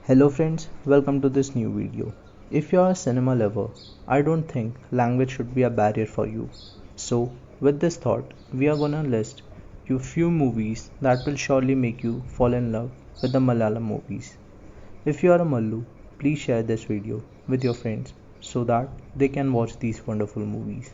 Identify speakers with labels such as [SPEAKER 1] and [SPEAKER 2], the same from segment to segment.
[SPEAKER 1] Hello friends, welcome to this new video. If you are a cinema lover, I don't think language should be a barrier for you. So, with this thought, we are gonna list you few movies that will surely make you fall in love with the Malayalam movies. If you are a Mallu, please share this video with your friends so that they can watch these wonderful movies.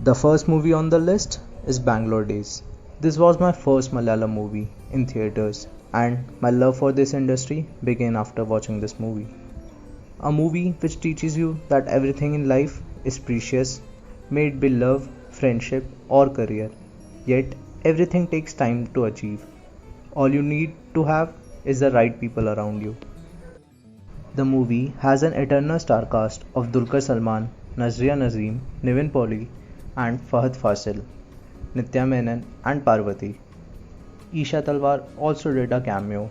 [SPEAKER 1] The first movie on the list is Bangalore Days. This was my first Malayalam movie in theaters, and my love for this industry began after watching this movie. A movie which teaches you that everything in life is precious, may it be love, friendship, or career. Yet, everything takes time to achieve. All you need to have is the right people around you. The movie has an eternal star cast of Dulquer Salmaan, Nazriya Nazim, Nivin Pauly, and Fahad Fasil, Nitya Menon, and Parvati. Isha Talwar also did a cameo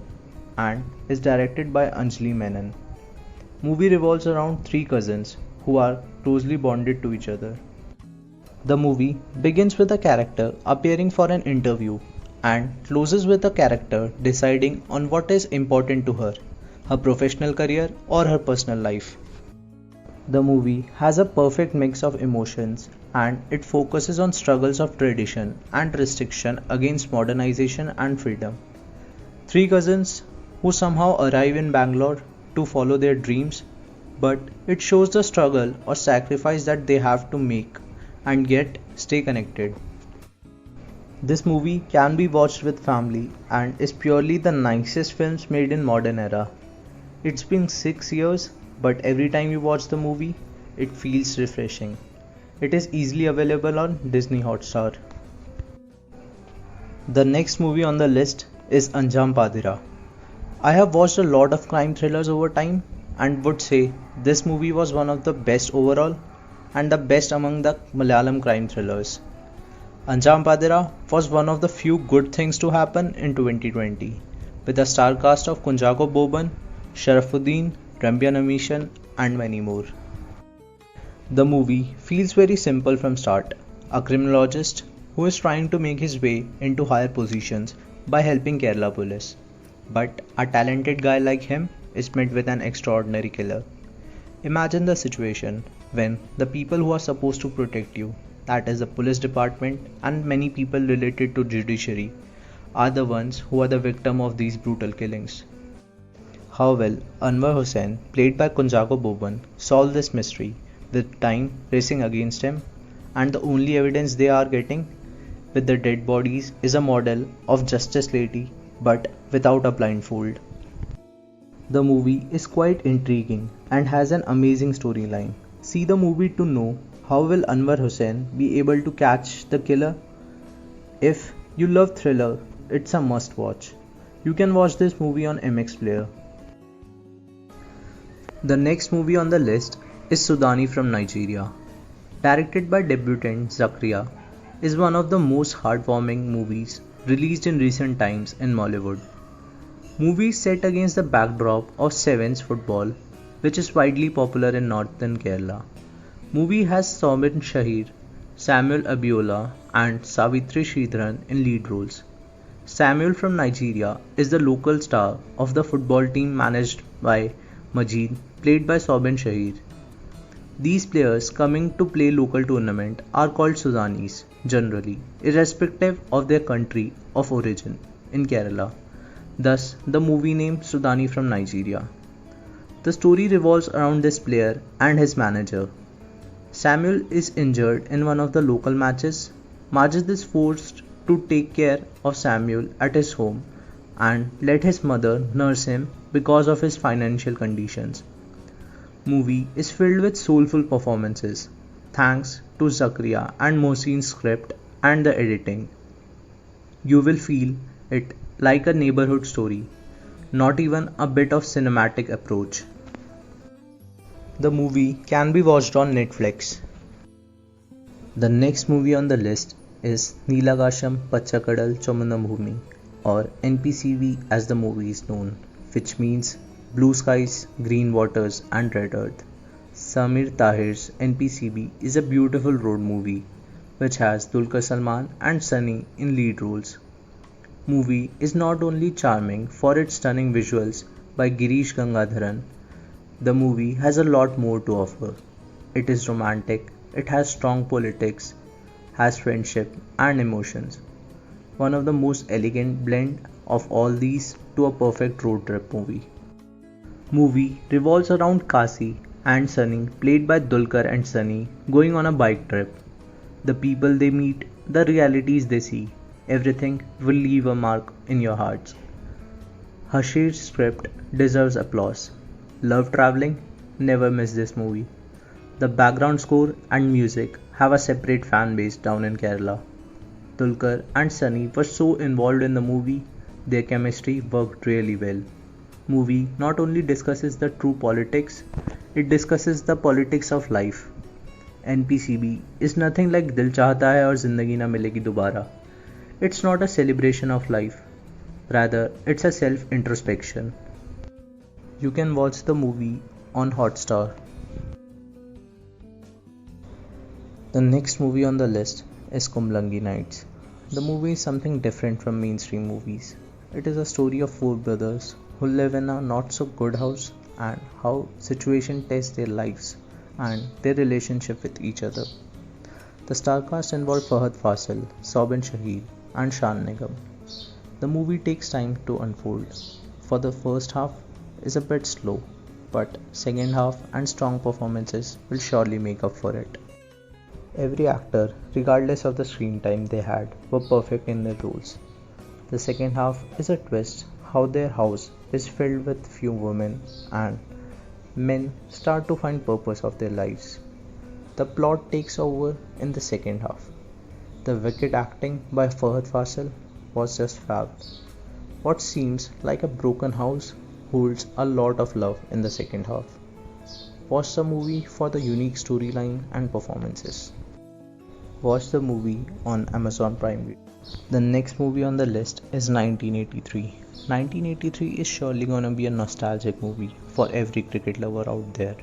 [SPEAKER 1] and is directed by Anjali Menon. Movie revolves around three cousins who are closely bonded to each other. The movie begins with a character appearing for an interview and closes with a character deciding on what is important to her professional career or her personal life. The movie has a perfect mix of emotions and it focuses on struggles of tradition and restriction against modernization and freedom. Three cousins who somehow arrive in Bangalore to follow their dreams, but it shows the struggle or sacrifice that they have to make and yet stay connected. This movie can be watched with family and is purely the nicest films made in modern era. It's been 6 years, but every time you watch the movie, it feels refreshing. It is easily available on Disney Hotstar. The next movie on the list is Anjam Padira. I have watched a lot of crime thrillers over time and would say this movie was one of the best overall and the best among the Malayalam crime thrillers. Anjam Padira was one of the few good things to happen in 2020, with a star cast of Kunjago Boban, Sharafuddin, Rambia Namishan, and many more. The movie feels very simple from start. A criminologist who is trying to make his way into higher positions by helping Kerala police. But a talented guy like him is met with an extraordinary killer. Imagine the situation when the people who are supposed to protect you, that is the police department and many people related to judiciary, are the ones who are the victim of these brutal killings. How will Anwar Hussain, played by Kunjago Boban, solve this mystery with time racing against him, and the only evidence they are getting with the dead bodies is a model of Justice Lady but without a blindfold. The movie is quite intriguing and has an amazing storyline. See the movie to know how will Anwar Hussain be able to catch the killer. If you love thriller, it's a must watch. You can watch this movie on MX Player. The next movie on the list is Sudani from Nigeria. Directed by debutant Zakria, is one of the most heartwarming movies released in recent times in Mollywood. Movie set against the backdrop of Sevens football, which is widely popular in northern Kerala. Movie has Somin Shahir, Samuel Abiola, and Savitri Sridharan in lead roles. Samuel from Nigeria is the local star of the football team managed by Majid, played by Soben Shahir. These players coming to play local tournament are called Sudanis generally, irrespective of their country of origin in Kerala. Thus, the movie name Sudani from Nigeria. The story revolves around this player and his manager. Samuel is injured in one of the local matches. Majid is forced to take care of Samuel at his home and let his mother nurse him because of his financial conditions. Movie is filled with soulful performances, thanks to Zakria and Mohsin's script and the editing. You will feel it like a neighborhood story, not even a bit of cinematic approach. The movie can be watched on Netflix. The next movie on the list is Neelakasham Pachakadal Chomanabhumi, or NPCV as the movie is known, which means blue skies, green waters, and red earth. Samir Tahir's NPCB is a beautiful road movie which has Dulquer Salmaan and Sunny in lead roles. Movie is not only charming for its stunning visuals by Girish Gangadharan, the movie has a lot more to offer. It is romantic, it has strong politics, has friendship and emotions. One of the most elegant blend of all these to a perfect road trip movie. Movie revolves around Kasi and Sunny, played by Dulquer and Sunny, going on a bike trip. The people they meet, the realities they see, everything will leave a mark in your hearts. Hashir's script deserves applause. Love traveling? Never miss this movie. The background score and music have a separate fan base down in Kerala. Dulquer and Sunny were so involved in the movie, their chemistry worked really well. Movie not only discusses the true politics, it discusses the politics of life. NPCB is nothing like Dil Chahta Hai aur Zindagi Na Milegi Dobara. It's not a celebration of life, rather, it's a self introspection. You can watch the movie on Hotstar. The next movie on the list is Kumlangi Nights. The movie is something different from mainstream movies. It is a story of four brothers who live in a not so good house and how situation tests their lives and their relationship with each other. The star cast involved Fahad Fasil, Sobin Shahid, and Shan Nigam. The movie takes time to unfold. For the first half is a bit slow, but second half and strong performances will surely make up for it. Every actor, regardless of the screen time they had, were perfect in their roles. The second half is a twist how their house is filled with few women and men start to find purpose of their lives. The plot takes over in the second half. The wicked acting by Fahad Fasil was just fab. What seems like a broken house holds a lot of love in the second half. Watch the movie for the unique storyline and performances. Watch the movie on Amazon Prime Video. The next movie on the list is 1983. 1983 is surely gonna be a nostalgic movie for every cricket lover out there.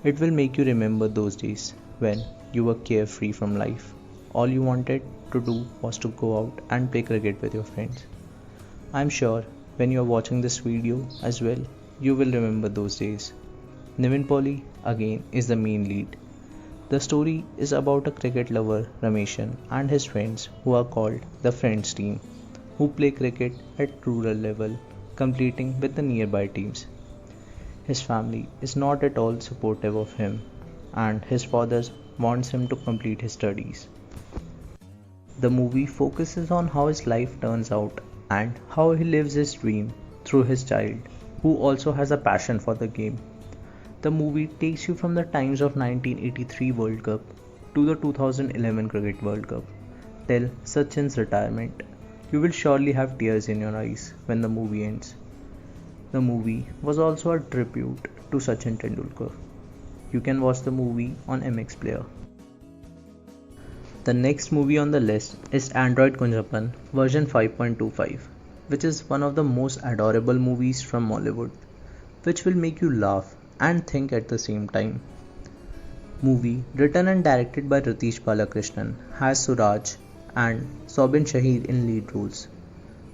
[SPEAKER 1] It will make you remember those days when you were carefree from life. All you wanted to do was to go out and play cricket with your friends. I'm sure when you are watching this video as well, you will remember those days. Nivin Pauly again is the main lead. The story is about a cricket lover Rameshan and his friends who are called the Friends team, who play cricket at rural level, competing with the nearby teams. His family is not at all supportive of him and his father wants him to complete his studies. The movie focuses on how his life turns out and how he lives his dream through his child, who also has a passion for the game. The movie takes you from the times of 1983 World Cup to the 2011 Cricket World Cup till Sachin's retirement. You will surely have tears in your eyes when the movie ends. The movie was also a tribute to Sachin Tendulkar. You can watch the movie on MX Player. The next movie on the list is Android Kunjapan version 5.25, which is one of the most adorable movies from Mollywood, which will make you laugh and think at the same time. Movie written and directed by Ritesh Balakrishnan has Suraj and Sobin Shahid in lead roles.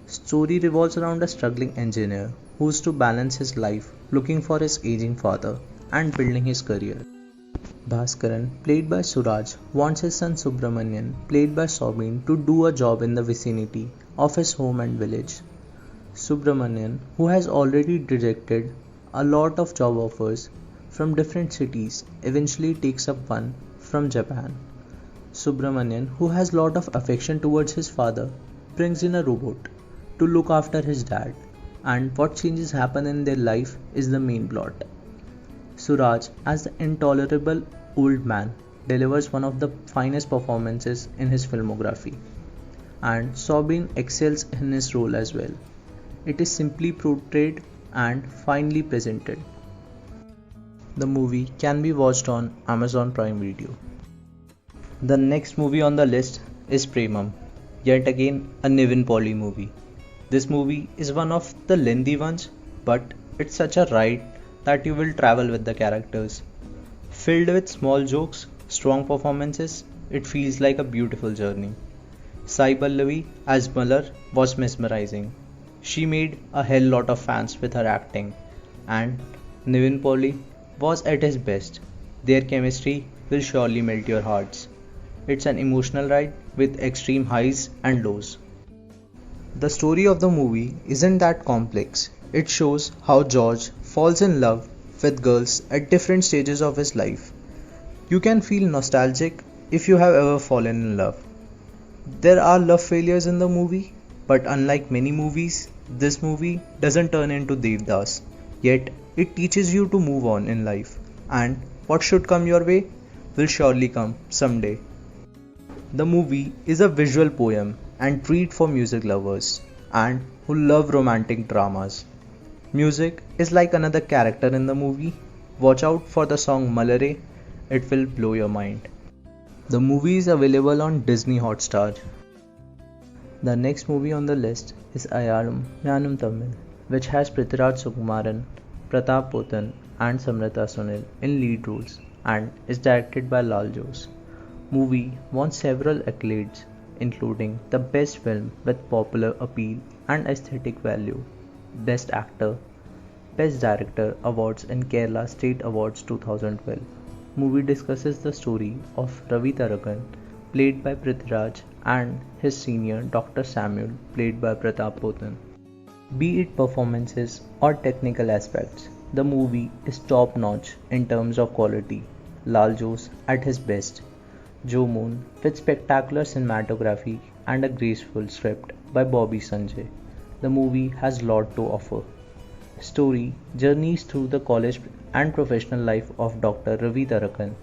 [SPEAKER 1] Story revolves around a struggling engineer who is to balance his life looking for his aging father and building his career. Bhaskaran, played by Suraj, wants his son Subramanian, played by Sobin, to do a job in the vicinity of his home and village. Subramanian, who has already rejected a lot of job offers from different cities, eventually takes up one from Japan. Subramanian, who has lot of affection towards his father, brings in a robot to look after his dad, and what changes happen in their life is the main plot. Suraj, as the intolerable old man, delivers one of the finest performances in his filmography, and Sobin excels in his role as well. It is simply portrayed and finely presented. The movie can be watched on Amazon Prime Video. The next movie on the list is Premam, yet again a Nivin Pauly movie. This movie is one of the lengthy ones, but it's such a ride that you will travel with the characters. Filled with small jokes, strong performances, it feels like a beautiful journey. Sai Pallavi as Malhar was mesmerizing. She made a hell lot of fans with her acting, and Nivin Pauly was at his best. Their chemistry will surely melt your hearts. It's an emotional ride with extreme highs and lows. The story of the movie isn't that complex. It shows how George falls in love with girls at different stages of his life. You can feel nostalgic if you have ever fallen in love. There are love failures in the movie, but unlike many movies, this movie doesn't turn into Devdas. Yet, it teaches you to move on in life, and what should come your way will surely come someday. The movie is a visual poem and treat for music lovers and who love romantic dramas. Music is like another character in the movie. Watch out for the song Malare, it will blow your mind. The movie is available on Disney Hotstar. The next movie on the list is Ayarum Nyanum Tamil, which has Prithviraj Sukumaran, Pratap Potan, and Samrata Sunil in lead roles and is directed by Lal Jose. Movie won several accolades, including the Best Film with Popular Appeal and Aesthetic Value, Best Actor, Best Director awards in Kerala State Awards 2012. Movie discusses the story of Ravi Tarakan, played by Prithviraj, and his senior Dr. Samuel, played by Pratap Potan. Be it performances or technical aspects, the movie is top notch in terms of quality. Lal Jose at his best. Joe Moon with spectacular cinematography and a graceful script by Bobby Sanjay. The movie has lot to offer. Story journeys through the college and professional life of Dr. Ravi Tarakan.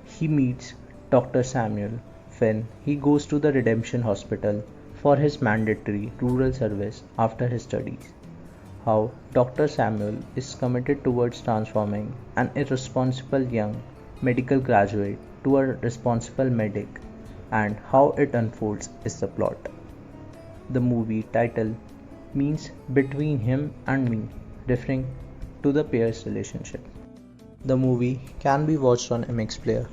[SPEAKER 1] He meets Dr. Samuel when he goes to the Redemption Hospital for his mandatory rural service after his studies. How Dr. Samuel is committed towards transforming an irresponsible young medical graduate to a responsible medic, and how it unfolds is the plot. The movie title means Between Him and Me, referring to the pair's relationship. The movie can be watched on MX Player.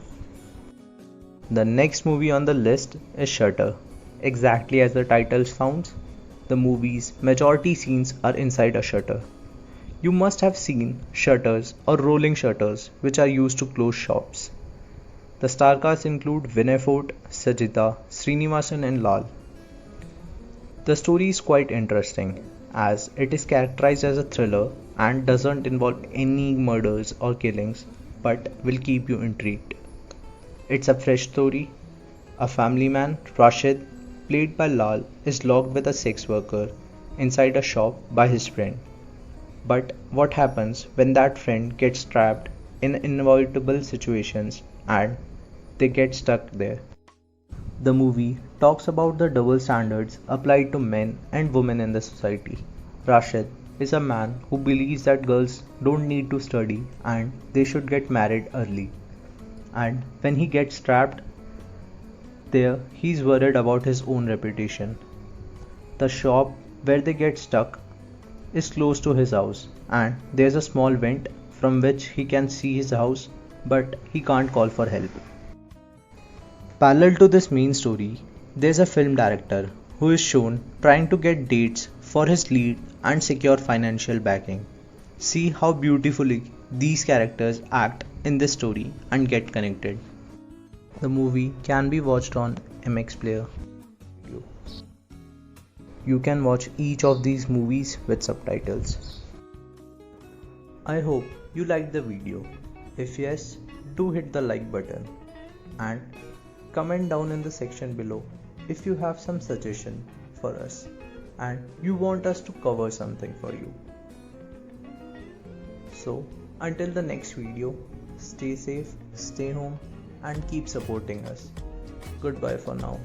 [SPEAKER 1] The next movie on the list is Shutter. Exactly as the title sounds, the movie's majority scenes are inside a shutter. You must have seen shutters or rolling shutters which are used to close shops. The star cast include Vinay Fort, Sajita, Srinivasan and Lal. The story is quite interesting as it is characterized as a thriller and doesn't involve any murders or killings but will keep you intrigued. It's a fresh story. A family man, Rashid, played by Lal, is locked with a sex worker inside a shop by his friend. But what happens when that friend gets trapped in inevitable situations and they get stuck there? The movie talks about the double standards applied to men and women in the society. Rashid is a man who believes that girls don't need to study and they should get married early. And when he gets trapped there, he's worried about his own reputation. The shop where they get stuck is close to his house, and there's a small vent from which he can see his house, but he can't call for help. Parallel to this main story, there's a film director who is shown trying to get dates for his lead and secure financial backing. See how beautifully these characters act in this story and get connected. The movie can be watched on MX Player. You can watch each of these movies with subtitles. I hope you liked the video. If yes, do hit the like button and comment down in the section below if you have some suggestion for us and you want us to cover something for you. So until the next video, stay safe, stay home and keep supporting us. Goodbye for now.